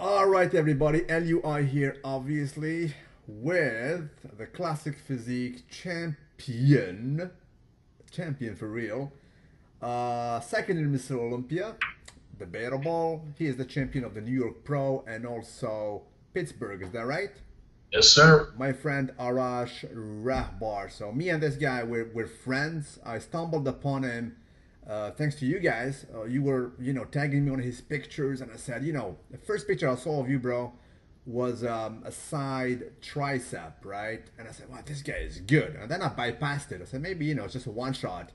All right, everybody, LUI here, obviously, with the classic physique champion for real. Second in Mr. Olympia, debatable. He is the champion of the New York Pro and also Pittsburgh. Is that right? Yes, sir. My friend Arash Rahbar. So me and this guy, we're friends. I stumbled upon him thanks to you guys. You were, tagging me on his pictures, and I said, the first picture I saw of you, bro, was a side tricep, right? And I said, wow, this guy is good. And then I bypassed it. I said, maybe, it's just a one shot.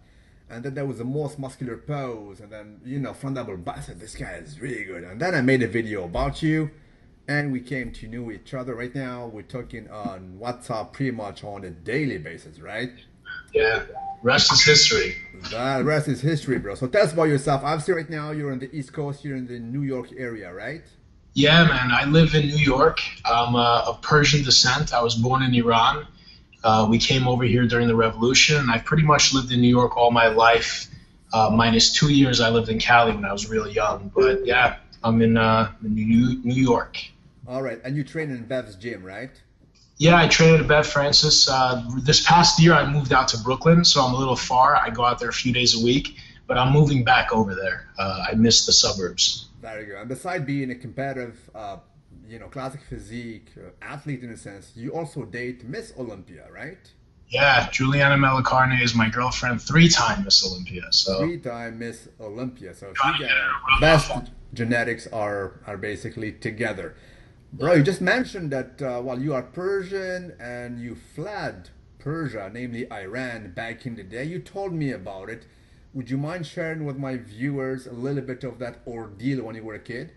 And then there was the most muscular pose, and then, front double back. I said, this guy is really good. And then I made a video about you, and we came to know each other. Right now, we're talking on WhatsApp pretty much on a daily basis, right? Yeah. Rest is history. The rest is history, bro. So tell us about yourself. Obviously, right now, you're on the East Coast. You're in the New York area, right? Yeah, man. I live in New York. I'm of Persian descent. I was born in Iran. We came over here during the revolution. I've pretty much lived in New York all my life, minus 2 years I lived in Cali when I was really young. But yeah, I'm in New York. All right. And you train in Bev's gym, right? Yeah, I trained at Bev Francis. This past year, I moved out to Brooklyn, so I'm a little far. I go out there a few days a week, but I'm moving back over there. I miss the suburbs. There you go. And beside being a competitive, classic physique athlete in a sense, you also date Miss Olympia, right? Yeah, Juliana Melicarne is my girlfriend, three-time Miss Olympia. So Three-time Miss Olympia. So she got best genetics are basically together. Bro, you just mentioned that while you are Persian and you fled Persia, namely Iran, back in the day. You told me about it. Would you mind sharing with my viewers a little bit of that ordeal when you were a kid?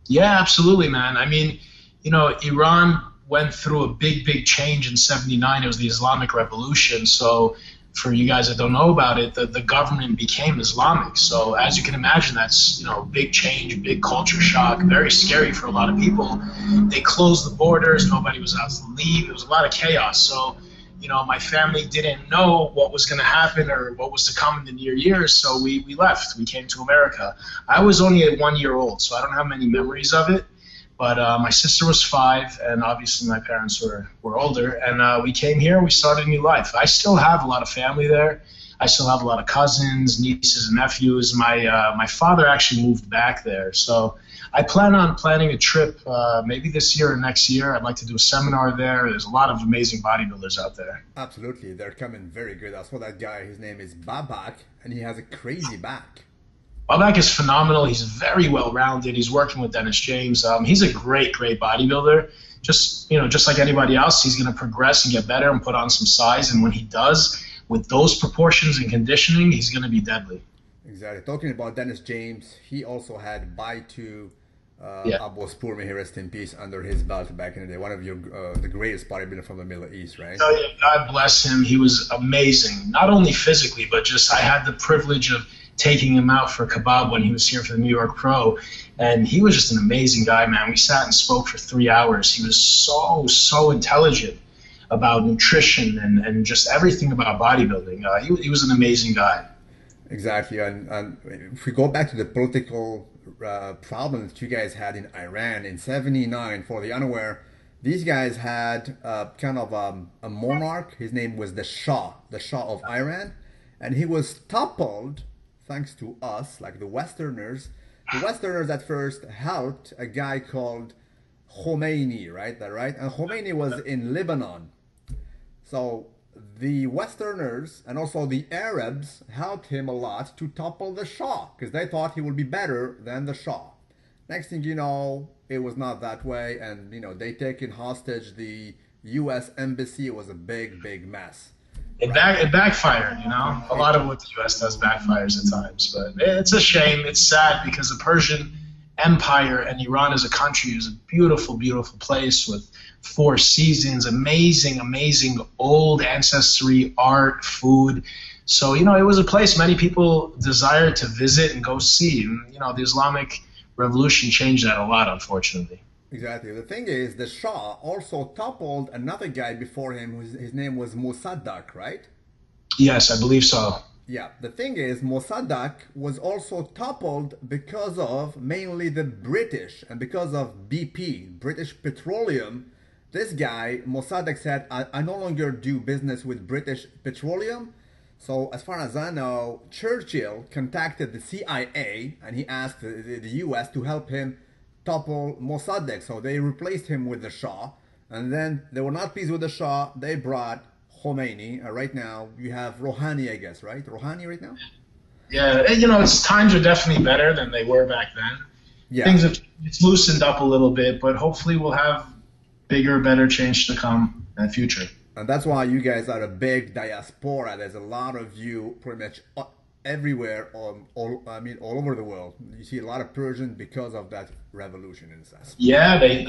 yeah, absolutely, man. I mean, Iran went through a big change in '79. It was the Islamic Revolution. So for you guys that don't know about it, the government became Islamic. So as you can imagine, that's, big change, big culture shock, very scary for a lot of people. They closed the borders. Nobody was allowed to leave. It was a lot of chaos. So, my family didn't know what was going to happen or what was to come in the near years. So we left. We came to America. I was only 1 year old, so I don't have many memories of it. But my sister was 5, and obviously my parents were older. And we came here, we started a new life. I still have a lot of family there. I still have a lot of cousins, nieces, and nephews. My father actually moved back there. So I plan on planning a trip maybe this year or next year. I'd like to do a seminar there. There's a lot of amazing bodybuilders out there. Absolutely. They're coming very good. I saw that guy. His name is Babak, and he has a crazy back. Babak is phenomenal. He's very well-rounded. He's working with Dennis James. He's a great bodybuilder. Just like anybody else, he's going to progress and get better and put on some size. And when he does, with those proportions and conditioning, he's going to be deadly. Exactly. Talking about Dennis James, he also had Baitu Yeah. Abospur, may he rest in peace, under his belt back in the day. One of the greatest bodybuilder from the Middle East, right? Tell you, God bless him. He was amazing, not only physically, but just I had the privilege of taking him out for kebab when he was here for the New York Pro, and he was just an amazing guy, man. We sat and spoke for 3 hours. He was so intelligent about nutrition and just everything about bodybuilding. He was an amazing guy. Exactly. And if we go back to the political problems that you guys had in Iran in '79, for the unaware, these guys had kind of a monarch. His name was the Shah of Iran, and he was toppled thanks to us, like the Westerners. The Westerners at first helped a guy called Khomeini, right? That right? And Khomeini was in Lebanon. So the Westerners and also the Arabs helped him a lot to topple the Shah because they thought he would be better than the Shah. Next thing you know, it was not that way, and they taken hostage the U.S. embassy. It was a big mess. It backfired, A lot of what the U.S. does backfires at times, but it's a shame. It's sad because the Persian Empire and Iran as a country is a beautiful place with 4 seasons, amazing old ancestry, art, food. So, it was a place many people desired to visit and go see. And, the Islamic Revolution changed that a lot, unfortunately. Exactly. The thing is, the Shah also toppled another guy before him. His name was Mossadegh, right? Yes, I believe so. Yeah, the thing is, Mossadegh was also toppled because of mainly the British and because of BP, British Petroleum. This guy, Mossadegh, said, I no longer do business with British Petroleum. So, as far as I know, Churchill contacted the CIA and he asked the US to help him topple Mossadegh. So, they replaced him with the Shah. And then they were not pleased with the Shah. They brought Khomeini. Right now, you have Rouhani, I guess, right? Rouhani right now? Yeah, it's times are definitely better than they were back then. Yeah. Things have it's loosened up a little bit, but hopefully we'll have bigger, better change to come in the future. And that's why you guys are a big diaspora. There's a lot of you pretty much everywhere, all over the world. You see a lot of Persians because of that revolution in a sense. Yeah, they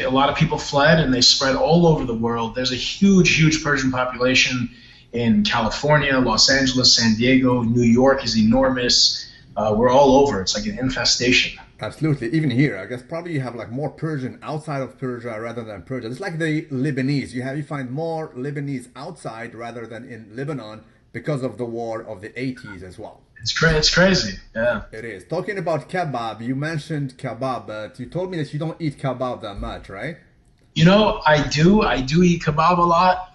a lot of people fled and they spread all over the world. There's a huge Persian population in California, Los Angeles, San Diego, New York is enormous. We're all over. It's like an infestation. Absolutely. Even here, I guess probably you have like more Persian outside of Persia rather than Persia. It's like the Lebanese. You find more Lebanese outside rather than in Lebanon because of the war of the 80s as well. It's crazy. Yeah. It is. Talking about kebab, you mentioned kebab, but you told me that you don't eat kebab that much, right? I do eat kebab a lot.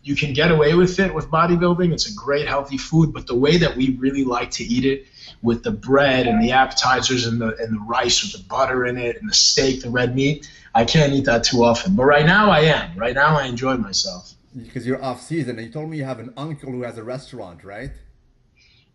You can get away with it with bodybuilding. It's a great healthy food, but the way that we really like to eat it with the bread and the appetizers and the rice with the butter in it and the steak, the red meat, I can't eat that too often. But right now I am. Right now I enjoy myself. Because you're off season, and you told me you have an uncle who has a restaurant, right?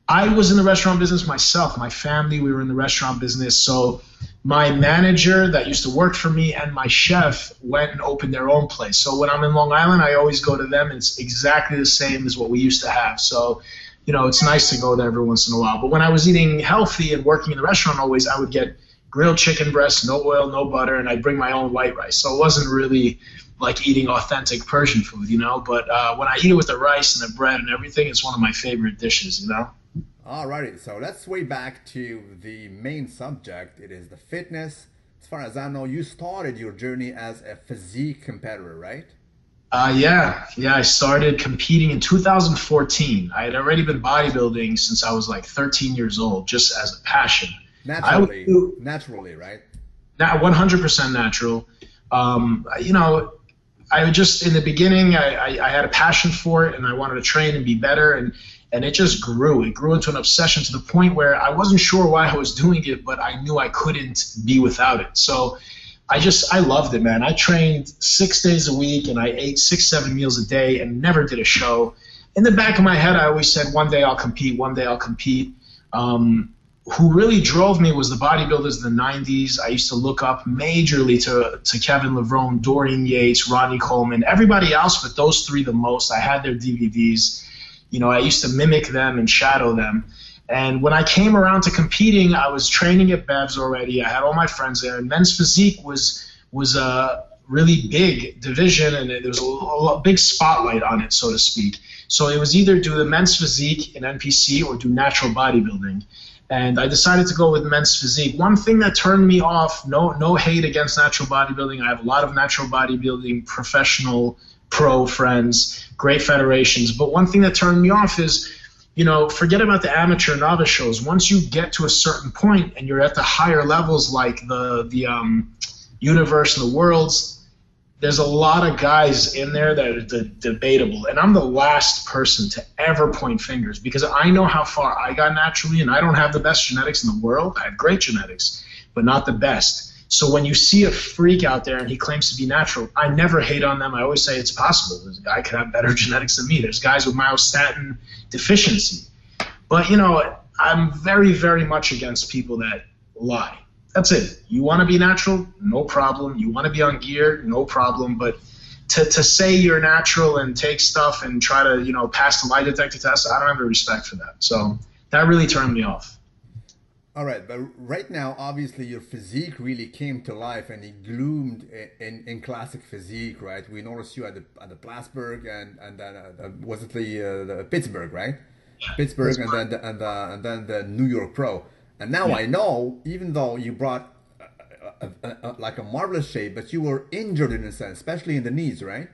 I was in the restaurant business myself. My family, we were in the restaurant business. So my manager that used to work for me and my chef went and opened their own place. So when I'm in Long Island, I always go to them. And it's exactly the same as what we used to have. So, it's nice to go there every once in a while. But when I was eating healthy and working in the restaurant always, I would get grilled chicken breast, no oil, no butter, and I'd bring my own white rice. So it wasn't really like eating authentic Persian food, But when I eat it with the rice and the bread and everything, it's one of my favorite dishes, Alrighty, so let's way back to the main subject. It is the fitness. As far as I know, you started your journey as a physique competitor, right? Yeah. I started competing in 2014. I had already been bodybuilding since I was like 13 years old, just as a passion. Naturally, right? Not 100% natural. I would just, in the beginning, I had a passion for it and I wanted to train and be better. And it just grew. It grew into an obsession to the point where I wasn't sure why I was doing it, but I knew I couldn't be without it. So I loved it, man. I trained 6 days a week and I ate 6-7 meals a day and never did a show. In the back of my head, I always said, one day I'll compete, one day I'll compete. Who really drove me was the bodybuilders in the 90s. I used to look up majorly to Kevin Levrone, Dorian Yates, Ronnie Coleman, everybody else, but those three the most. I had their DVDs. I used to mimic them and shadow them. And when I came around to competing, I was training at Bev's already. I had all my friends there. And men's physique was a really big division, and there was a big spotlight on it, so to speak. So it was either do the men's physique in NPC or do natural bodybuilding. And I decided to go with men's physique. One thing that turned me off, no hate against natural bodybuilding. I have a lot of natural bodybuilding professional pro friends, great federations. But one thing that turned me off is, forget about the amateur novice shows. Once you get to a certain point and you're at the higher levels like the universe and the worlds, there's a lot of guys in there that are debatable. And I'm the last person to ever point fingers because I know how far I got naturally, and I don't have the best genetics in the world. I have great genetics, but not the best. So when you see a freak out there and he claims to be natural, I never hate on them. I always say it's possible. This guy could have better genetics than me. There's guys with myostatin deficiency. But, I'm very, very much against people that lie. That's it. You want to be natural? No problem. You want to be on gear? No problem. But to say you're natural and take stuff and try to, pass the lie detector test, I don't have any respect for that. So that really turned me off. All right, but right now, obviously, your physique really came to life and it gloomed in classic physique, right? We noticed you at the Plattsburgh and then was it the Pittsburgh, right? Pittsburgh and then the New York Pro. And now I know, even though you brought like a marvelous shape, but you were injured in a sense, especially in the knees, right?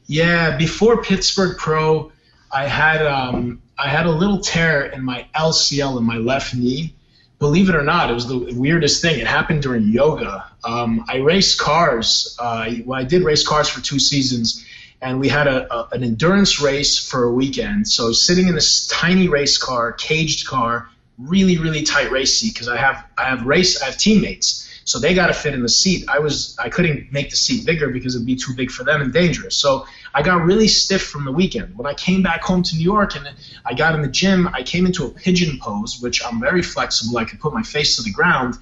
Yeah, before Pittsburgh Pro, I had a little tear in my LCL in my left knee. Believe it or not, it was the weirdest thing. It happened during yoga. I raced cars. I did race cars for 2 seasons, and we had an endurance race for a weekend. So sitting in this tiny race car, caged car, really, really tight race seat, because I have teammates. So they got to fit in the seat. I couldn't make the seat bigger because it'd be too big for them and dangerous. So I got really stiff from the weekend. When I came back home to New York and I got in the gym, I came into a pigeon pose, which I'm very flexible. I could put my face to the ground,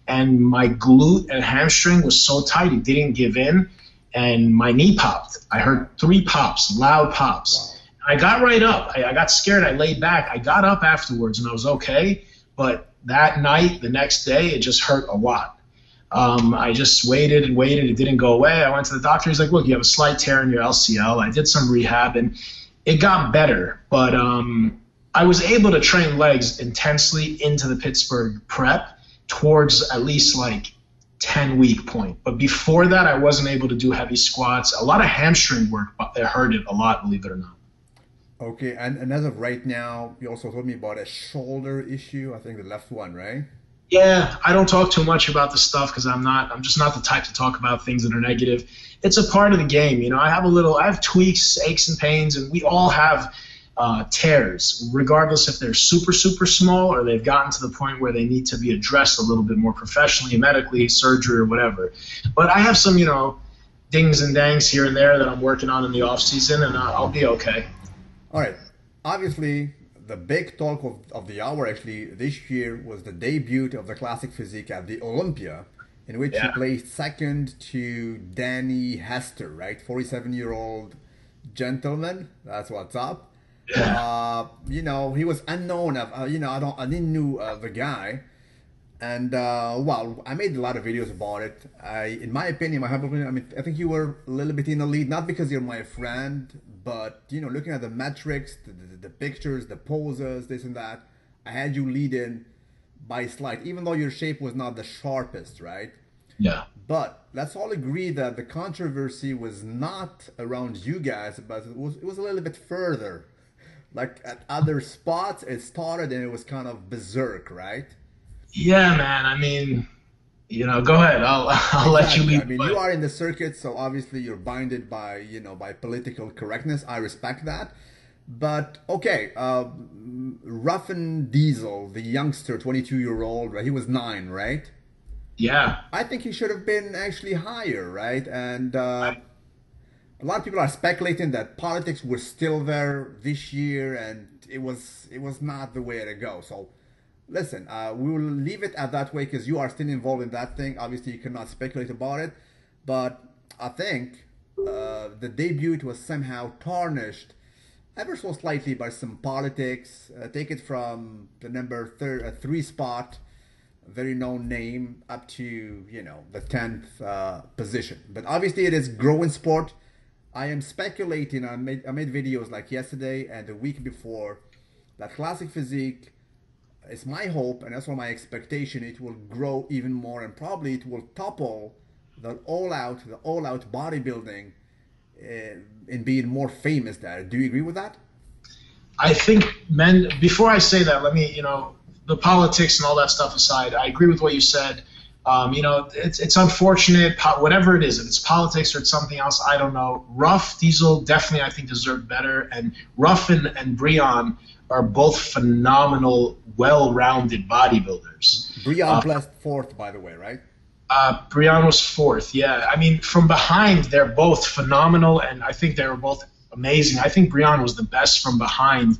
and my glute and hamstring was so tight it didn't give in, and my knee popped. I heard 3 pops, loud pops. Wow. I got right up. I got scared. I laid back. I got up afterwards and I was okay. But that night, the next day, it just hurt a lot. I just waited and waited. It didn't go away. I went to the doctor. He's like, look, you have a slight tear in your LCL. I did some rehab, and it got better. But I was able to train legs intensely into the Pittsburgh prep towards at least like 10-week point. But before that, I wasn't able to do heavy squats. A lot of hamstring work, but it hurt it a lot, believe it or not. Okay, and as of right now, you also told me about a shoulder issue. I think the left one, right? Yeah, I don't talk too much about this stuff because I'm just not the type to talk about things that are negative. It's a part of the game, you know. I have tweaks, aches and pains, and we all have tears, regardless if they're super, super small or they've gotten to the point where they need to be addressed a little bit more professionally, medically, surgery, or whatever. But I have some, dings and dangs here and there that I'm working on in the off season, and I'll be okay. All right. Obviously, the big talk of the hour actually this year was the debut of the Classic Physique at the Olympia, in which he placed second to Danny Hester, right? 47-year-old gentleman. That's what's up. Yeah. He was unknown. I didn't know the guy. And, I made a lot of videos about it. In my opinion, my humble opinion, I think you were a little bit in the lead, not because you're my friend, but, looking at the metrics, the pictures, the poses, this and that, I had you lead in by slight, even though your shape was not the sharpest, right? Yeah. But let's all agree that the controversy was not around you guys, but it was a little bit further. Like at other spots, it started and it was kind of berserk, right? Yeah, man. I mean, go ahead. I'll let you lead. I mean, you are in the circuit, so obviously you're binded by, by political correctness. I respect that. But, okay, Ruffin Diesel, the youngster, 22-year-old, right? He was 9, right? Yeah. I think he should have been actually higher, right? And a lot of people are speculating that politics were still there this year, and it was not the way to go. So, listen, we will leave it at that way because you are still involved in that thing. Obviously, you cannot speculate about it. But I think the debut was somehow tarnished ever so slightly by some politics. Take it from the number 3 spot, very known name, up to, the 10th position. But obviously, it is growing sport. I am speculating. I made videos like yesterday and the week before that Classic Physique, it's my hope, and that's what my expectation, it will grow even more, and probably it will topple the all-out bodybuilding in being more famous there. Do you agree with that? I think, before I say that, let me, the politics and all that stuff aside, I agree with what you said. It's unfortunate, whatever it is, if it's politics or it's something else, I don't know. Ruff, Diesel, definitely I think deserved better, and Ruff and Breon are both phenomenal, well-rounded bodybuilders. Breon placed 4th, by the way, right? Breon was 4th, yeah. I mean, from behind, they're both phenomenal, and I think they were both amazing. I think Breon was the best from behind,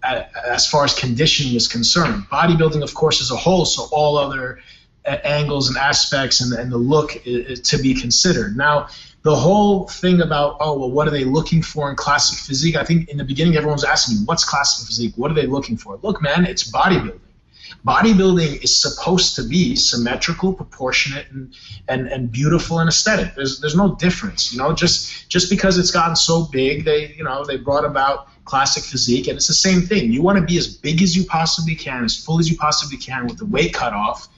as far as conditioning is concerned. Bodybuilding, of course, as a whole, so all other angles and aspects and the look is to be considered. Now, the whole thing about, what are they looking for in Classic Physique? I think in the beginning everyone was asking me, what's Classic Physique? What are they looking for? Look, man, it's bodybuilding. Bodybuilding is supposed to be symmetrical, proportionate, and beautiful and aesthetic. There's no difference, Just because it's gotten so big, they brought about Classic Physique, and it's the same thing. You want to be as big as you possibly can, as full as you possibly can, with the weight cut off,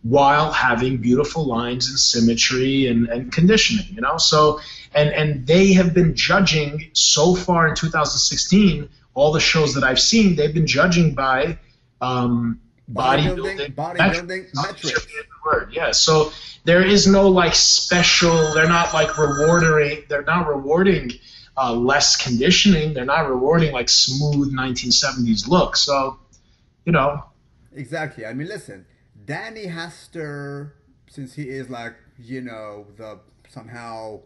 while having beautiful lines and symmetry and conditioning, you know? So, and they have been judging so far in 2016, all the shows that I've seen, they've been judging by bodybuilding metrics. Word, yeah. So there is no like special. They're not like rewarding. They're not rewarding less conditioning. They're not rewarding like smooth 1970s look. So, you know. Exactly. I mean, listen, Danny Hester, since he is like, you know, the somehow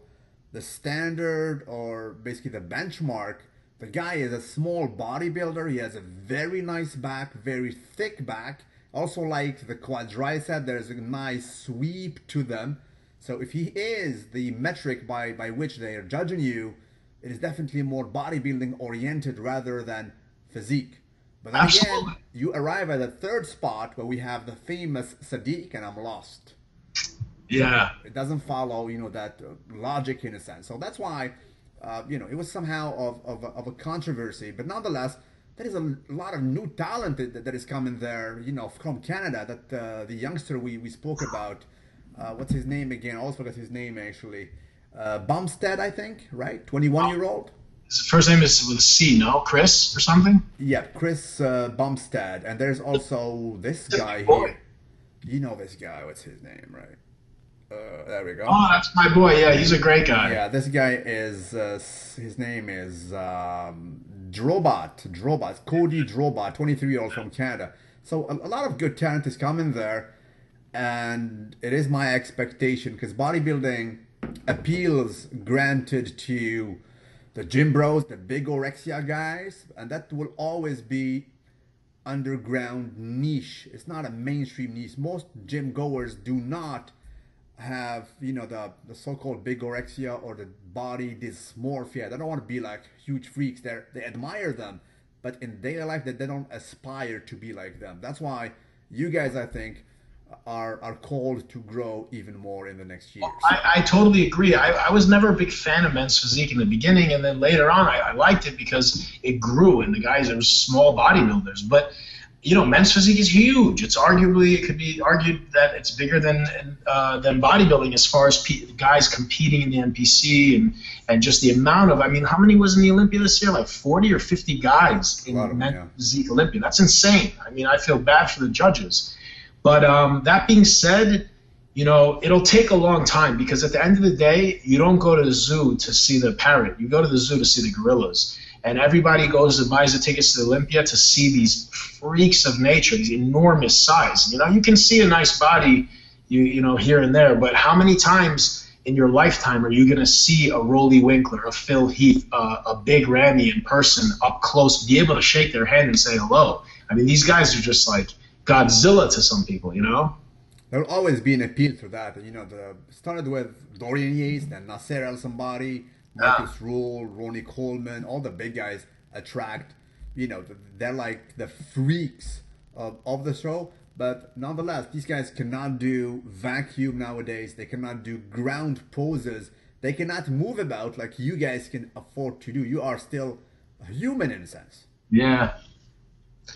the standard or basically the benchmark. The guy is a small bodybuilder. He has a very nice back, very thick back. Also, like the quadricep, there's a nice sweep to them. So if he is the metric by which they are judging you, it is definitely more bodybuilding oriented rather than physique. But then Absolutely. again, you arrive at the third spot where we have the famous Sadiq, and I'm lost. Yeah. It doesn't follow, you know, that logic in a sense. So that's why, you know, it was somehow of a controversy. But nonetheless, there is a lot of new talent that is coming there, you know, from Canada. That the youngster we spoke about, what's his name again? I always forgot his name actually. Bumstead, I think, right? 21-year-old. His first name is with a C, no? Chris or something? Yeah, Chris Bumstead. And there's also this guy boy. here. You know this guy. What's his name, right? There we go. Oh, that's my boy. Yeah, he's a great guy. Yeah, this guy is, his name is Drobot, Cody Drobot, 23-year-old from Canada. So a lot of good talent is coming there, and it is my expectation, because bodybuilding appeals granted to the gym bros, the big orexia guys, and that will always be underground niche. It's not a mainstream niche. Most gym goers do not have, you know, the so-called big orexia or the body dysmorphia. They don't want to be like huge freaks. They admire them, but in daily life they don't aspire to be like them. That's why you guys, I think, are called to grow even more in the next years. I totally agree. I was never a big fan of men's physique in the beginning, and then later on I liked it because it grew, and the guys are small bodybuilders. But you know, men's physique is huge. It could be argued that it's bigger than bodybuilding as far as guys competing in the NPC and just the amount of. I mean, how many was in the Olympia this year? Like 40 or 50 guys in men's physique Olympia. That's insane. I mean, I feel bad for the judges. But that being said, you know, it'll take a long time, because at the end of the day, you don't go to the zoo to see the parrot. You go to the zoo to see the gorillas. And everybody goes and buys the tickets to the Olympia to see these freaks of nature, these enormous size. You know, you can see a nice body, you know, here and there, but how many times in your lifetime are you going to see a Rolly Winkler, a Phil Heath, a Big Ramy in person, up close, be able to shake their hand and say hello? I mean, these guys are just like Godzilla to some people, you know? There'll always be an appeal to that. You know, started with Dorian Yates, then Nasser El Somebody, Marcus Rule, Ronnie Coleman, all the big guys attract, you know, they're like the freaks of the show. But nonetheless, these guys cannot do vacuum nowadays. They cannot do ground poses. They cannot move about like you guys can afford to do. You are still a human in a sense. Yeah.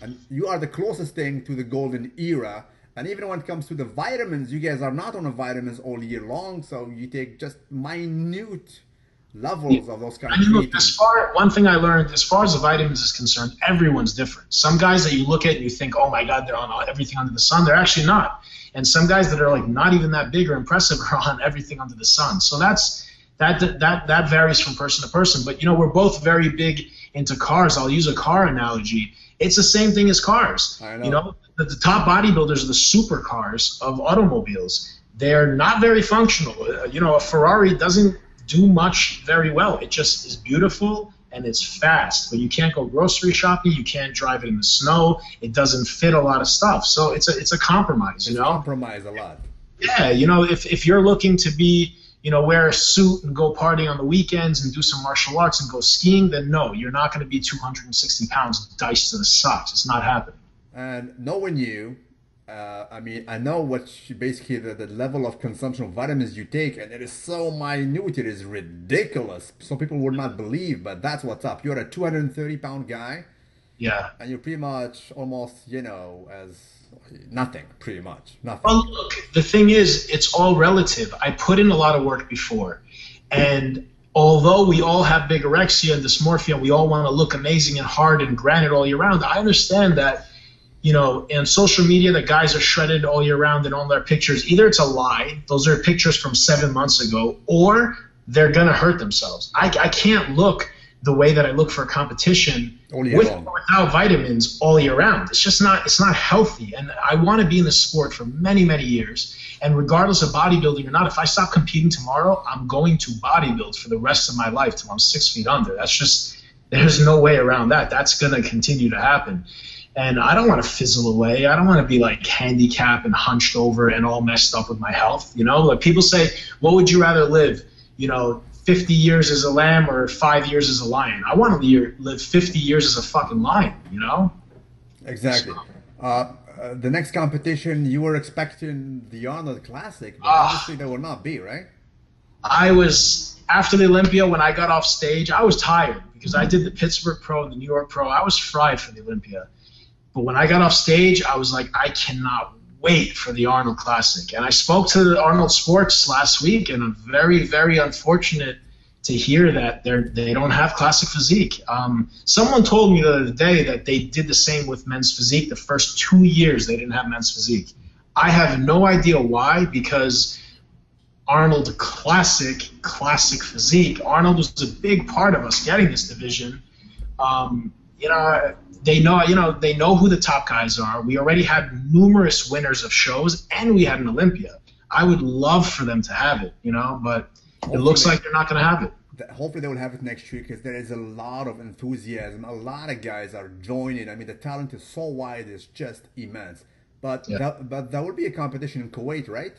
And you are the closest thing to the golden era. And even when it comes to the vitamins, you guys are not on the vitamins all year long. So you take just minute levels of those kind of things. One thing I learned, as far as the vitamins is concerned, everyone's different. Some guys that you look at and you think, oh my God, they're on everything under the sun. They're actually not. And some guys that are like not even that big or impressive are on everything under the sun. So that varies from person to person. But you know, we're both very big into cars. I'll use a car analogy. It's the same thing as cars. I know. You know, the top bodybuilders are the supercars of automobiles. They're not very functional. You know, a Ferrari doesn't do much very well. It just is beautiful and it's fast, but you can't go grocery shopping. You can't drive it in the snow. It doesn't fit a lot of stuff. So it's a compromise, you know? Compromise a lot. Yeah, you know, if you're looking to be, you know, wear a suit and go partying on the weekends and do some martial arts and go skiing, then no, you're not going to be 260 pounds diced to the socks. It's not happening. And knowing you, I mean, I know basically the level of consumption of vitamins you take, and it is so minute, it is ridiculous. Some people would not believe, but that's what's up. You're a 230-pound guy. Yeah. And you're pretty much almost, you know, as Nothing, pretty much. Nothing. Well, look, the thing is, it's all relative. I put in a lot of work before. And although we all have bigorexia and dysmorphia, and we all want to look amazing and hard and granite all year round, I understand that, you know, in social media, the guys are shredded all year round in all their pictures. Either it's a lie, those are pictures from 7 months ago, or they're going to hurt themselves. I can't look the way that I look for a competition with or without vitamins all year round. It's just not, it's not healthy. And I want to be in the sport for many, many years. And regardless of bodybuilding or not, if I stop competing tomorrow, I'm going to bodybuild for the rest of my life till I'm 6 feet under. That's just, there's no way around that. That's going to continue to happen. And I don't want to fizzle away. I don't want to be like handicapped and hunched over and all messed up with my health. You know, like people say, what would you rather live? You know, 50 years as a lamb or 5 years as a lion? I want to live 50 years as a fucking lion, you know? Exactly. So, the next competition, you were expecting the Arnold Classic, but obviously there will not be, right? I was, after the Olympia, when I got off stage, I was tired because I did the Pittsburgh Pro and the New York Pro. I was fried for the Olympia. But when I got off stage, I was like, I cannot wait for the Arnold Classic. And I spoke to the Arnold Sports last week, and I'm very, very unfortunate to hear that they don't have classic physique. Someone told me the other day that they did the same with men's physique. The first 2 years they didn't have men's physique. I have no idea why, because Arnold classic physique. Arnold was a big part of us getting this division. You know, they know who the top guys are. We already had numerous winners of shows, and we had an Olympia. I would love for them to have it, you know, but it looks like they're not going to have it. Hopefully they will have it next year because there is a lot of enthusiasm. A lot of guys are joining. I mean, the talent is so wide, it's just immense. But that would be a competition in Kuwait, right?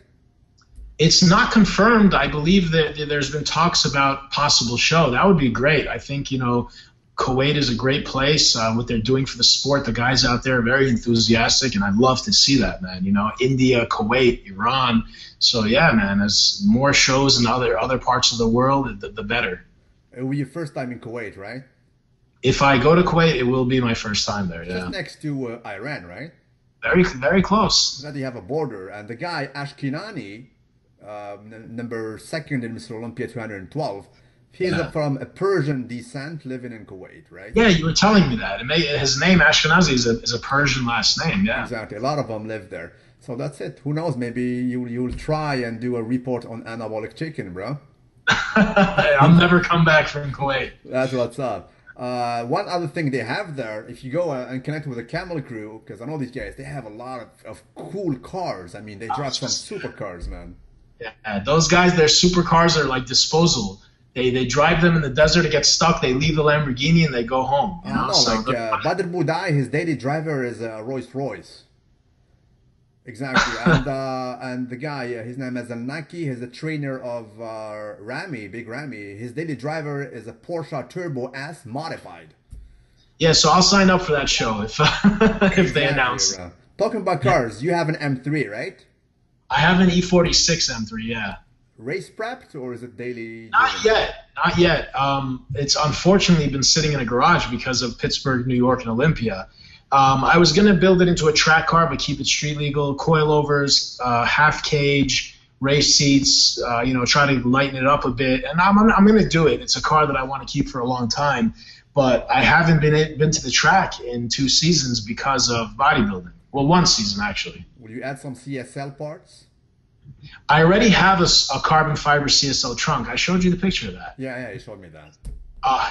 It's not confirmed. I believe that there's been talks about possible show. That would be great. I think, you know, Kuwait is a great place. What they're doing for the sport, the guys out there are very enthusiastic, and I'd love to see that, man. You know, India, Kuwait, Iran. So yeah, man, as more shows in other parts of the world, the better. It will be your first time in Kuwait, right? If I go to Kuwait, it will be my first time there. Yeah. Just next to Iran, right? Very, very close. That you have a border, and the guy Ashkinani, number 2nd in Mr. Olympia 212. He's from a Persian descent living in Kuwait, right? Yeah, you were telling me that. His name, Ashkenazi, is a Persian last name, yeah. Exactly. A lot of them live there. So that's it. Who knows? Maybe you'll try and do a report on anabolic chicken, bro. I'll never come back from Kuwait. That's what's up. One other thing they have there, if you go and connect with the Camel Crew, because I know these guys, they have a lot of cool cars. I mean, they drive some supercars, man. Yeah, those guys, their supercars are like disposable. They drive them in the desert, it gets stuck, they leave the Lamborghini and they go home. You know? Badr Budai, his daily driver is a Rolls Royce. Exactly. And the guy, his name is Al-Naki, he's a trainer of Ramy, Big Ramy. His daily driver is a Porsche Turbo S modified. Yeah, so I'll sign up for that show if they announce. Talking about cars, you have an M3, right? I have an E46 M3, yeah. Race prepped, or is it daily? Not yet. It's unfortunately been sitting in a garage because of Pittsburgh, New York, and Olympia. I was going to build it into a track car, but keep it street legal, coilovers, half cage, race seats, you know, try to lighten it up a bit. And I'm going to do it. It's a car that I want to keep for a long time, but I haven't been to the track in 2 seasons because of bodybuilding. Well, 1 season, actually. Will you add some CSL parts? I already have a carbon fiber CSL trunk. I showed you the picture of that. Yeah, you showed me that.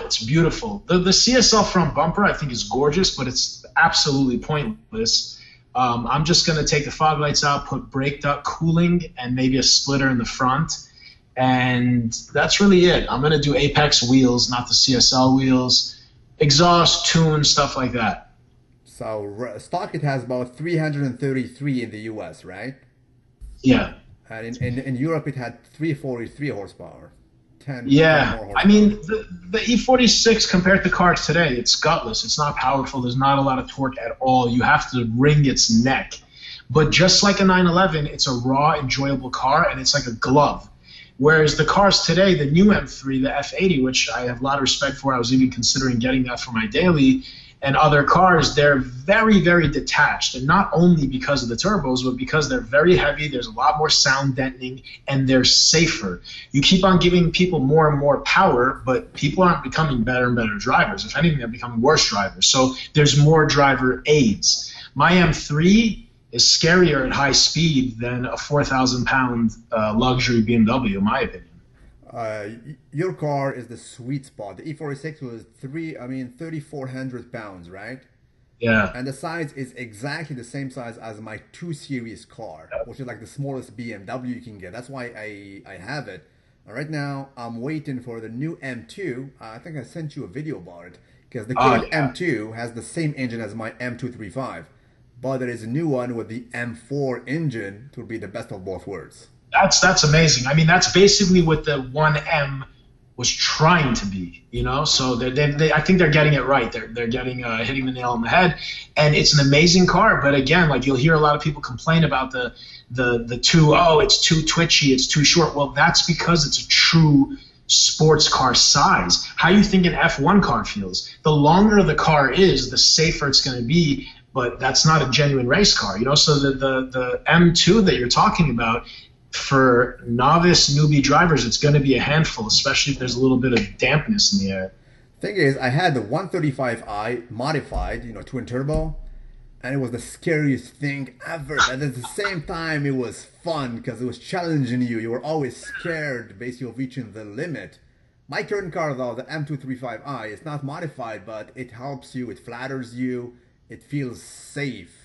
It's beautiful. The CSL front bumper I think is gorgeous, but it's absolutely pointless. I'm just going to take the fog lights out, put brake duct cooling, and maybe a splitter in the front. And that's really it. I'm going to do Apex wheels, not the CSL wheels. Exhaust, tune, stuff like that. So stock it has about 333 in the US, right? Yeah. And in Europe it had 343 horsepower. 10 yeah. more horsepower. I mean, the E46 compared to cars today, it's gutless. It's not powerful. There's not a lot of torque at all. You have to wring its neck. But just like a 911, it's a raw, enjoyable car, and it's like a glove. Whereas the cars today, the new M3, the F80, which I have a lot of respect for, I was even considering getting that for my daily, and other cars, they're very, very detached. And not only because of the turbos, but because they're very heavy, there's a lot more sound deadening, and they're safer. You keep on giving people more and more power, but people aren't becoming better and better drivers. If anything, they're becoming worse drivers. So there's more driver aids. My M3 is scarier at high speed than a 4,000-pound luxury BMW, in my opinion. Your car is the sweet spot. The E46 was 3,400 pounds, right? Yeah. And the size is exactly the same size as my 2 Series car, which is like the smallest BMW you can get. That's why I have it. And right now, I'm waiting for the new M2. I think I sent you a video about it, because the current M2 has the same engine as my M235, but there is a new one with the M4 engine to be the best of both worlds. That's amazing. I mean, that's basically what the 1M was trying to be, you know. So I think they're getting it right. They're getting hitting the nail on the head, and it's an amazing car. But again, like, you'll hear a lot of people complain about the two. Oh, it's too twitchy, it's too short. Well, that's because it's a true sports car size. How you think an F1 car feels? The longer the car is, the safer it's going to be. But that's not a genuine race car, you know. So the M2 that you're talking about, for novice newbie drivers, it's going to be a handful, especially if there's a little bit of dampness in the air. Thing is, I had the 135i modified, you know, twin turbo, and it was the scariest thing ever. And at the same time, it was fun because it was challenging you. You were always scared, basically, of reaching the limit. My current car, though, the M235i, it's not modified, but it helps you, it flatters you, it feels safe.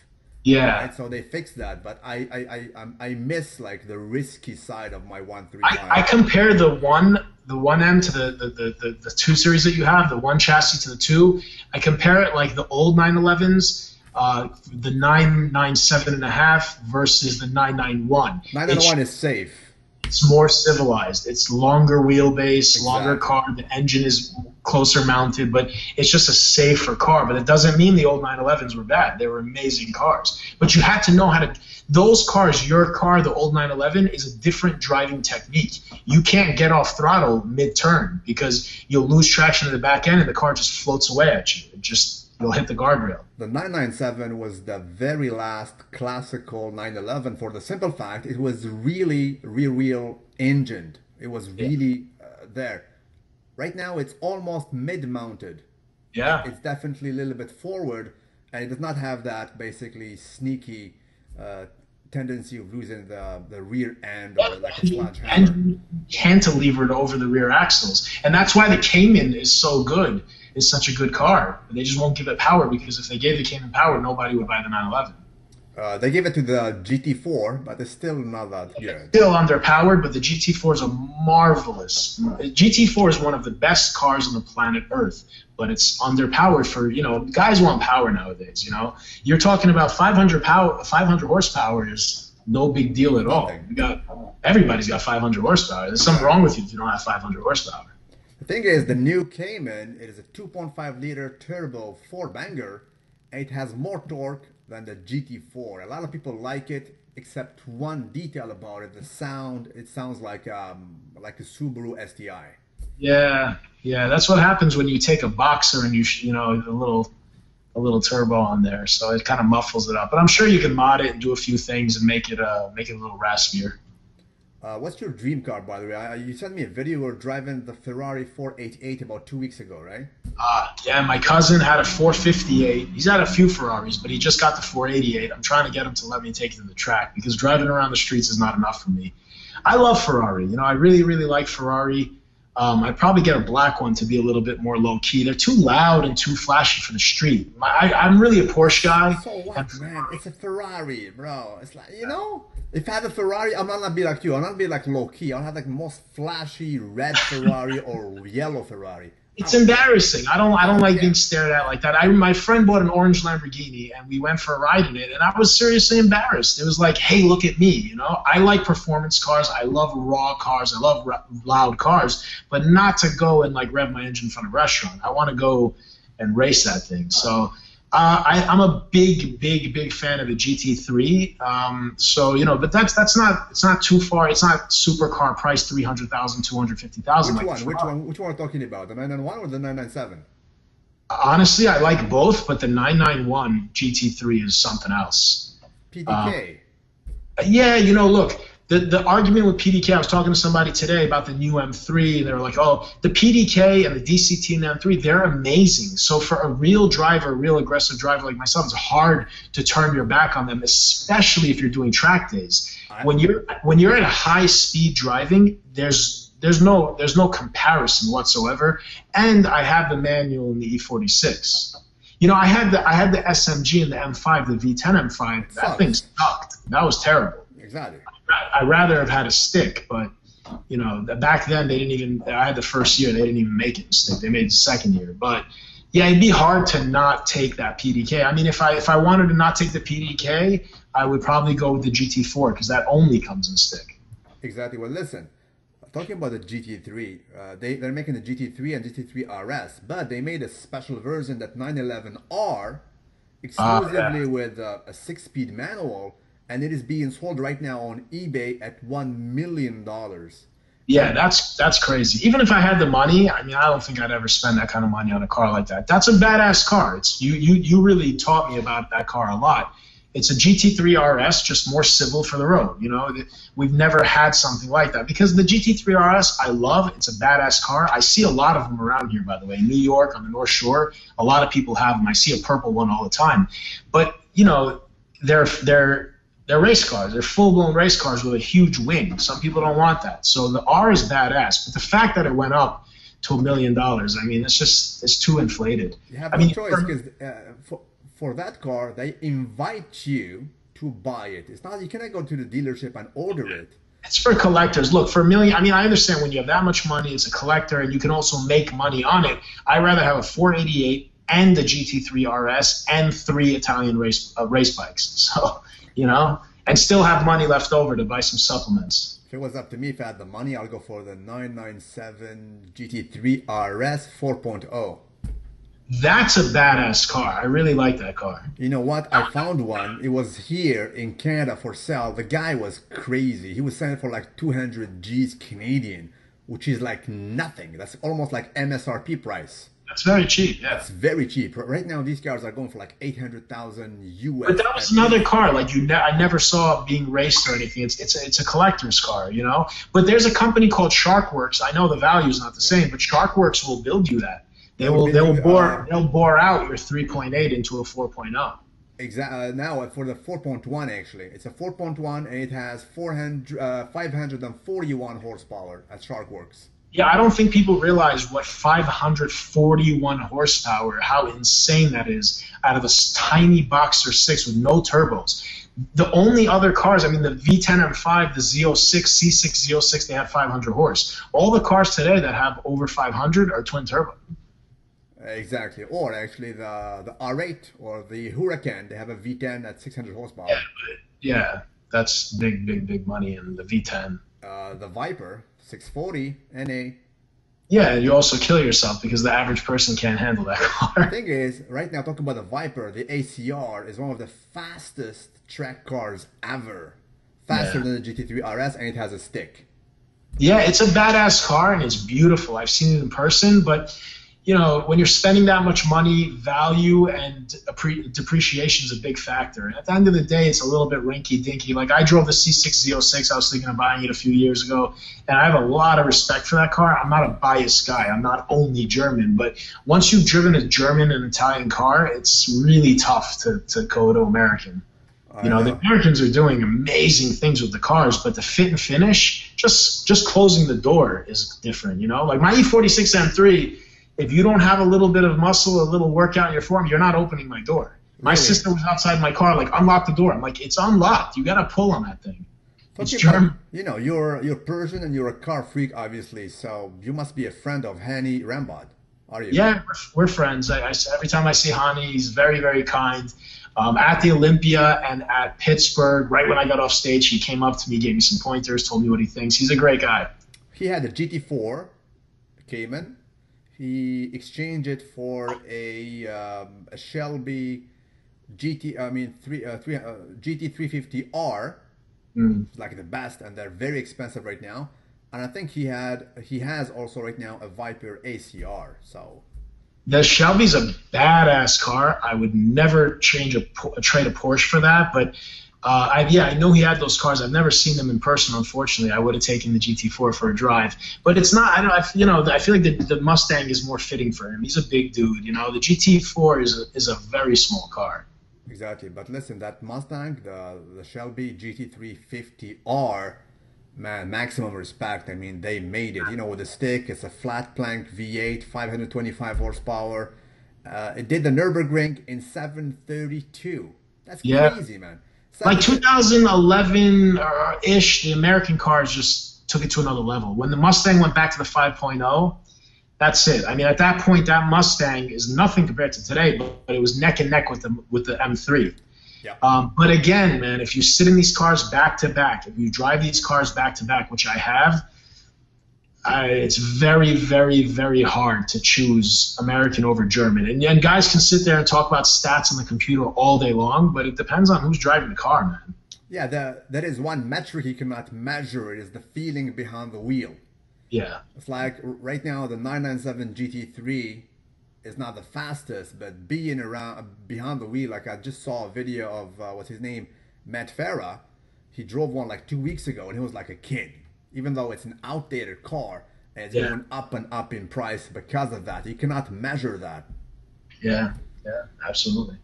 Yeah. Right? So they fixed that, but I miss like the risky side of my 135. I compare the 1M to the 2 Series that you have, the 1 chassis to the 2. I compare it like the old 911s, the 997.5 versus the 991. 991 is safe. It's more civilized. It's longer wheelbase, longer car. The engine is closer mounted, but it's just a safer car. But it doesn't mean the old 911s were bad. They were amazing cars. But you had to know how to – those cars, your car, the old 911, is a different driving technique. You can't get off throttle mid-turn because you'll lose traction in the back end and the car just floats away at you. You'll hit the guardrail. The 997 was the very last classical 911 for the simple fact it was really rear-wheel engined. It was really there. Right now it's almost mid-mounted. Yeah. It's definitely a little bit forward, and it does not have that basically sneaky tendency of losing the rear end or like a sledgehammer. And cantilevered over the rear axles. And that's why the Cayman is so good. It's such a good car. They just won't give it power, because if they gave the Cayman power, nobody would buy the 911. They gave it to the GT4, but it's still not that good. It's still underpowered, but the GT4 is a marvelous. GT4 is one of the best cars on the planet Earth, but it's underpowered for, you know, guys want power nowadays, you know. You're talking about 500 horsepower is no big deal at all. Everybody's got 500 horsepower. There's something wrong with you if you don't have 500 horsepower. The thing is, the new Cayman, it is a 2.5-liter turbo four-banger, and it has more torque than the GT4. A lot of people like it, except one detail about it: the sound. It sounds like a Subaru STI. Yeah, that's what happens when you take a Boxer and you know a little turbo on there, so it kind of muffles it up. But I'm sure you can mod it and do a few things and make it a little raspier. What's your dream car, by the way? You sent me a video. You were driving the Ferrari 488 about 2 weeks ago, right? Yeah, my cousin had a 458. He's had a few Ferraris, but he just got the 488. I'm trying to get him to let me take it to the track, because driving around the streets is not enough for me. I love Ferrari. You know, I really, really like Ferrari. I'd probably get a black one to be a little bit more low-key. They're too loud and too flashy for the street. I'm really a Porsche guy. So what, man? It's a Ferrari, bro. It's like, you know, if I had a Ferrari, I'm not going to be like you. I'm not going to be like low-key. I'll have like the most flashy red Ferrari or yellow Ferrari. It's embarrassing. I don't like being stared at like that. My friend bought an orange Lamborghini, and we went for a ride in it, and I was seriously embarrassed. It was like, hey, look at me, you know? I like performance cars. I love raw cars. I love loud cars, but not to go and like rev my engine in front of a restaurant. I want to go and race that thing. So I'm a big fan of the GT3. So, you know, but it's not too far. It's not supercar price, 300,000, 250,000. Which one are you talking about? The 991 or the 997? Honestly, I like both, but the 991 GT3 is something else. Uh, PDK. yeah, look, the argument with PDK, I was talking to somebody today about the new M3, and they were like, oh, the PDK and the DCT and the M3, they're amazing. So for a real driver, a real aggressive driver like myself, it's hard to turn your back on them, especially if you're doing track days. When you're at a high speed driving, there's no comparison whatsoever. And I have the manual in the E46. I had the SMG and the M5, the V10 M5. That thing sucked. That was terrible. Exactly. I'd rather have had a stick, but back then they didn't even. I had the first year, they didn't even make it in stick. They made it the second year, but yeah, it'd be hard to not take that PDK. I mean, if I wanted to not take the PDK, I would probably go with the GT4 because that only comes in stick. Exactly. Well, listen, talking about the GT3, they're making the GT3 and GT3 RS, but they made a special version, that 911R, exclusively Yeah. with a six-speed manual, and it is being sold right now on eBay at $1 million. Yeah, that's crazy. Even if I had the money, I mean, I don't think I'd ever spend that kind of money on a car like that. That's a badass car. It's you really taught me about that car a lot. It's a GT3 RS, just more civil for the road. We've never had something like that because the GT3 RS I love. It's a badass car. I see a lot of them around here, by the way, in New York on the North Shore. A lot of people have them. I see a purple one all the time, but they're race cars. They're full-blown race cars with a huge wing. Some people don't want that. So the R is badass. But the fact that it went up to $1 million, I mean, it's too inflated. You have I no mean, choice because for that car, they invite you to buy it. It's not, you cannot go to the dealership and order it. it's for collectors. Look, for a million, I mean, I understand when you have that much money, it's a collector, and you can also make money on it. I'd rather have a 488 and the GT3 RS and 3 Italian race bikes. So, and still have money left over to buy some supplements. If it was up to me, if I had the money, I'll go for the 997 GT3 RS 4.0. That's a badass car. I really like that car. You know what? I found one. It was here in Canada for sale. The guy was crazy. He was selling for like 200 G's Canadian, which is like nothing. That's almost like MSRP price. That's very cheap, yeah. It's very cheap. Right now, these cars are going for like 800,000 US. But that was another car. Like I never saw it being raced or anything. It's a collector's car, But there's a company called Sharkworks. I know the value is not the same, but Sharkworks will build you that. They'll bore out your 3.8 into a 4.0. Exactly. Now for the 4.1, actually, it's a 4.1 and it has 541 horsepower at Sharkworks. Yeah, I don't think people realize what 541 horsepower, how insane that is out of this tiny Boxer 6 with no turbos. The only other cars, I mean, the V10 M5, the Z06, C6 Z06, they have 500 horse. All the cars today that have over 500 are twin turbo. Exactly. Or actually the R8 or the Huracan, they have a V10 at 600 horsepower. Yeah, that's big money in the V10. The Viper 640 NA. Yeah, and you also kill yourself because the average person can't handle that car. The thing is, right now talking about the Viper, the ACR is one of the fastest track cars ever. Faster than the GT3 RS, and it has a stick. Yeah, it's a badass car and it's beautiful. I've seen it in person, but when you're spending that much money, value and depreciation is a big factor. At the end of the day, it's a little bit rinky-dinky. Like I drove the C6 Z06. I was thinking of buying it a few years ago, and I have a lot of respect for that car. I'm not a biased guy. I'm not only German, but once you've driven a German and Italian car, it's really tough to go to American. The Americans are doing amazing things with the cars, but the fit and finish, just closing the door is different. Like my E46 M3. If you don't have a little bit of muscle, a little workout in your form, you're not opening my door. My sister was outside my car, like, unlock the door. I'm like, it's unlocked. You got to pull on that thing. It's German. You're Persian and you're a car freak, obviously. So you must be a friend of Hani Rambod, are you? Yeah, we're friends. Every time I see Hani, he's very, very kind. At the Olympia and at Pittsburgh, right when I got off stage, he came up to me, gave me some pointers, told me what he thinks. He's a great guy. He had a GT4 Cayman. He exchanged it for a Shelby GT350R, like the best, and they're very expensive right now. And I think he has also right now a Viper ACR. So The Shelby's a badass car. I would never trade a Porsche for that. But I know he had those cars. I've never seen them in person. Unfortunately, I would have taken the GT4 for a drive. But it's not. I don't. I feel like the Mustang is more fitting for him. He's a big dude. The GT4 is a very small car. Exactly. But listen, that Mustang, the Shelby GT350R, man, maximum respect. I mean, they made it. With the stick, it's a flat plank V8, 525 horsepower. It did the Nürburgring in 732. That's crazy, man. Like 2011-ish, the American cars just took it to another level. When the Mustang went back to the 5.0, that's it. I mean, at that point, that Mustang is nothing compared to today, but it was neck and neck with the M3. Yeah. But again, man, if you sit in these cars back to back, if you drive these cars back to back, which I have, it's very, very, very hard to choose American over German. And guys can sit there and talk about stats on the computer all day long, but it depends on who's driving the car, man. Yeah, that is one metric you cannot measure. It is the feeling behind the wheel. Yeah. It's like right now the 997 GT3 is not the fastest, but being around behind the wheel, like I just saw a video of what's his name, Matt Farah. He drove one like 2 weeks ago, and he was like a kid. Even though it's an outdated car, and it's going up and up in price because of that. You cannot measure that. Yeah, absolutely.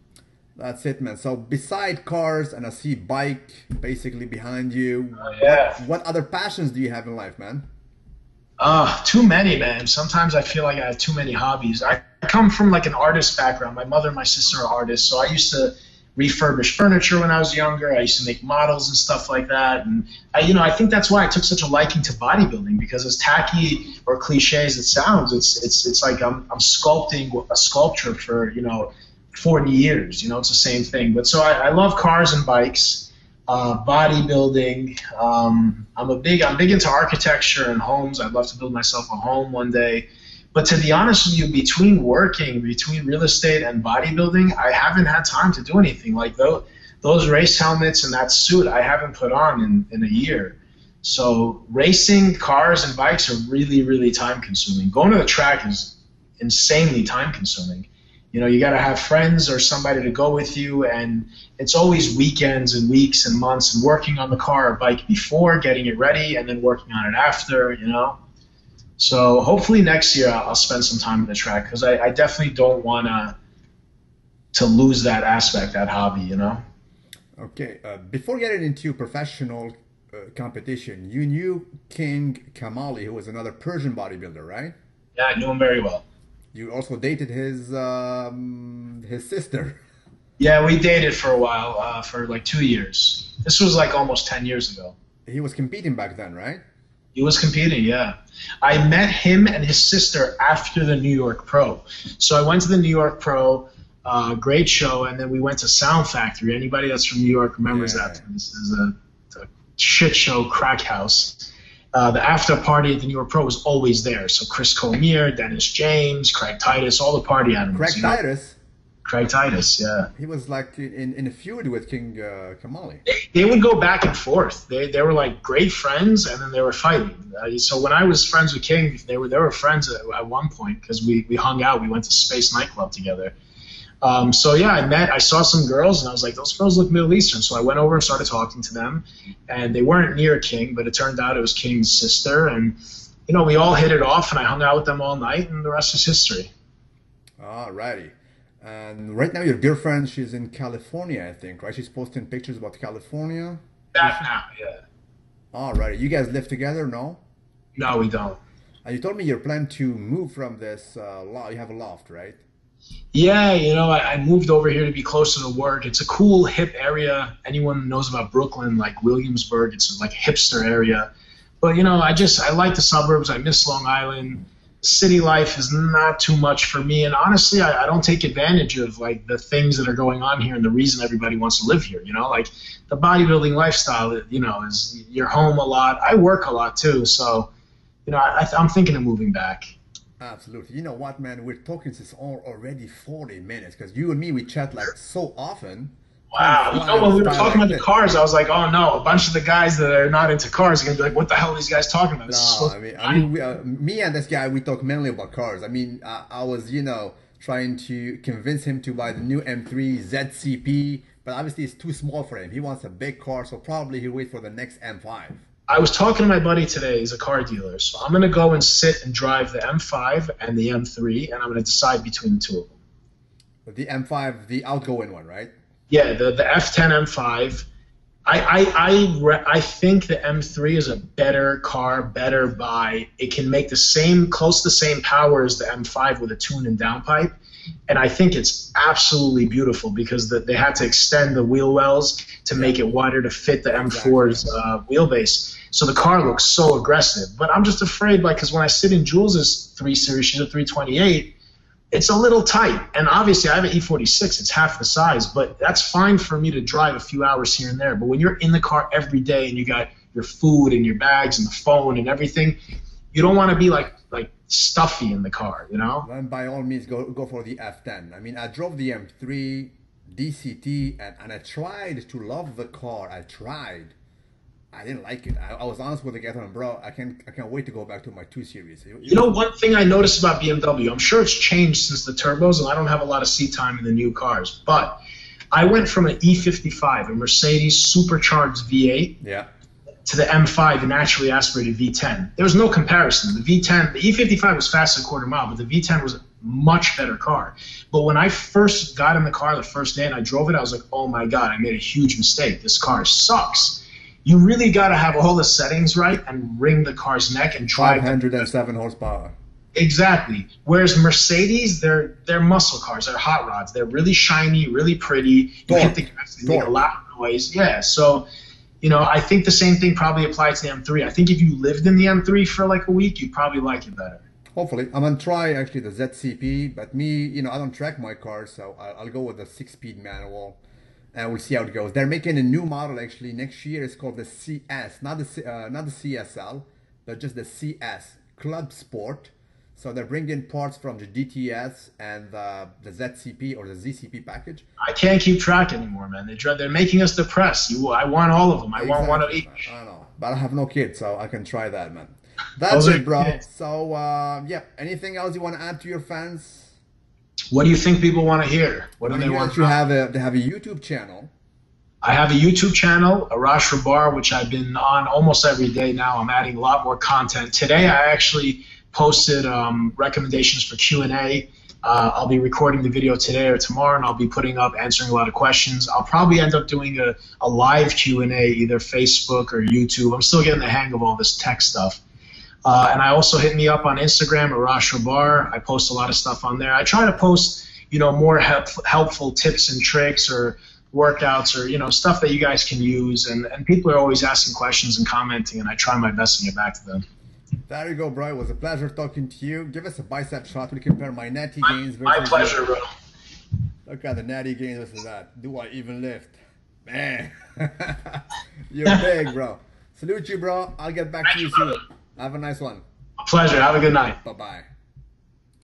That's it, man. So beside cars, and I see bike basically behind you. What other passions do you have in life, man? Too many, man. Sometimes I feel like I have too many hobbies. I come from like an artist background. My mother and my sister are artists, so I used to refurbish furniture when I was younger. I used to make models and stuff like that. And I think that's why I took such a liking to bodybuilding, because as tacky or cliche as it sounds, it's like I'm sculpting a sculpture for 40 years. It's the same thing. But so I love cars and bikes, bodybuilding. I'm big into architecture and homes. I'd love to build myself a home one day. But to be honest with you, between real estate and bodybuilding, I haven't had time to do anything. Like those race helmets and that suit I haven't put on in a year. So racing cars and bikes are really, really time consuming. Going to the track is insanely time consuming. You got to have friends or somebody to go with you, and it's always weekends and weeks and months and working on the car or bike before, getting it ready, and then working on it after, So hopefully next year I'll spend some time on the track, because I definitely don't want to lose that aspect, that hobby, Okay, before getting into professional competition, you knew King Kamali, who was another Persian bodybuilder, right? Yeah, I knew him very well. You also dated his sister. Yeah, we dated for a while, for like 2 years. This was like almost 10 years ago. He was competing back then, right? He was competing, yeah. I met him and his sister after the New York Pro. So I went to the New York Pro, great show, and then we went to Sound Factory. Anybody that's from New York remembers that. This is a shit show, crack house. The after party at the New York Pro was always there. So Chris Cormier, Dennis James, Craig Titus, all the party animals. Craig Titus, yeah. He was like in a feud with King Kamali. They would go back and forth. They were like great friends, and then they were fighting. So when I was friends with King, they were friends at one point, because we hung out. We went to Space Nightclub together. So yeah, I saw some girls, and I was like, those girls look Middle Eastern. So I went over and started talking to them, and they weren't near King, but it turned out it was King's sister, and we all hit it off, and I hung out with them all night, and the rest is history. Alrighty. And right now your girlfriend, she's in California, I think, right? She's posting pictures about California. Back now, yeah. Alrighty. You guys live together, no? No, we don't. And you told me you're planning to move from this loft. You have a loft, right? Yeah, I moved over here to be closer to work. It's a cool, hip area. Anyone knows about Brooklyn, like Williamsburg, it's like a hipster area. But, I like the suburbs. I miss Long Island. City life is not too much for me. And honestly, I don't take advantage of, like, the things that are going on here and the reason everybody wants to live here. Like the bodybuilding lifestyle, is you're home a lot. I work a lot, too. So, I'm thinking of moving back. Absolutely. You know what, man? We're talking since already 40 minutes, because you and me, we chat like so often. Wow. When we were talking about the cars, I was like, oh no, a bunch of the guys that are not into cars are going to be like, what the hell are these guys talking about? No, me and this guy, we talk mainly about cars. I mean, I was, trying to convince him to buy the new M3 ZCP, but obviously it's too small for him. He wants a big car, so probably he'll wait for the next M5. I was talking to my buddy today. He's a car dealer. So I'm going to go and sit and drive the M5 and the M3, and I'm going to decide between the two of them. But the M5, the outgoing one, right? Yeah, the F10 M5. I think the M3 is a better car, better buy. It can make the same, close to the same power as the M5 with a tune and downpipe. And I think it's absolutely beautiful because they had to extend the wheel wells to make it wider to fit the M4's wheelbase. So the car looks so aggressive. But I'm just afraid, like, because when I sit in Jules's 3 Series, she's a 328, it's a little tight. And obviously I have an E46, it's half the size, but that's fine for me to drive a few hours here and there. But when you're in the car every day and you got your food and your bags and the phone and everything, you don't want to be like stuffy in the car, you know? Then by all means, go for the F10. I mean, I drove the M3 DCT and I tried to love the car. I tried. I didn't like it. I was honest with the guy, bro. I can't wait to go back to my 2 Series. You know, one thing I noticed about BMW, I'm sure it's changed since the turbos, and I don't have a lot of seat time in the new cars, but I went from an E55, a Mercedes supercharged V8, yeah, to the M5, a naturally aspirated V10. There was no comparison. The E55 was fast at a quarter mile, but the V10 was a much better car. But when I first got in the car the first day and I drove it, I was like, oh my God, I made a huge mistake. This car sucks. You really got to have all the settings right and wring the car's neck and drive. 507 horsepower. Exactly. Whereas Mercedes, they're muscle cars. They're hot rods. They're really shiny, really pretty. You hit the gas, they make a loud noise. Yeah. So, you know, I think the same thing probably applies to the M3. I think if you lived in the M3 for like a week, you'd probably like it better. Hopefully. I'm going to try actually the ZCP, but me, you know, I don't track my cars, so I'll go with the 6-speed manual. And we'll see how it goes. They're making a new model actually next year. It's called the CS, not the CSL, but just the CS Club Sport. So they're bringing parts from the DTS and the ZCP or the ZCP package. I can't keep track anymore, man. They're making us depressed. I want all of them. I want one of each. I know, but I have no kids, so I can try that, man. That's it, bro. Kids. So yeah, anything else you want to add to your fans? What do you think people want to hear? What do they want? They have a YouTube channel. I have a YouTube channel, Arash Rahbar, which I've been on almost every day now. I'm adding a lot more content. Today I actually posted recommendations for Q&A. I'll be recording the video today or tomorrow, and I'll be putting up answering a lot of questions. I'll probably end up doing a live Q&A, either Facebook or YouTube. I'm still getting the hang of all this tech stuff. And I also hit me up on Instagram, Arash Rahbar. I post a lot of stuff on there. I try to post, you know, more helpful tips and tricks or workouts or, you know, stuff that you guys can use. And people are always asking questions and commenting, and I try my best to get back to them. There you go, bro. It was a pleasure talking to you. Give us a bicep shot. We compare my natty gains versus my pleasure, bro. Look at the natty gains versus that. Do I even lift? Man, you're big, bro. Salute you, bro. I'll get back to you soon. Have a nice one. A pleasure. Have a good night. Bye-bye.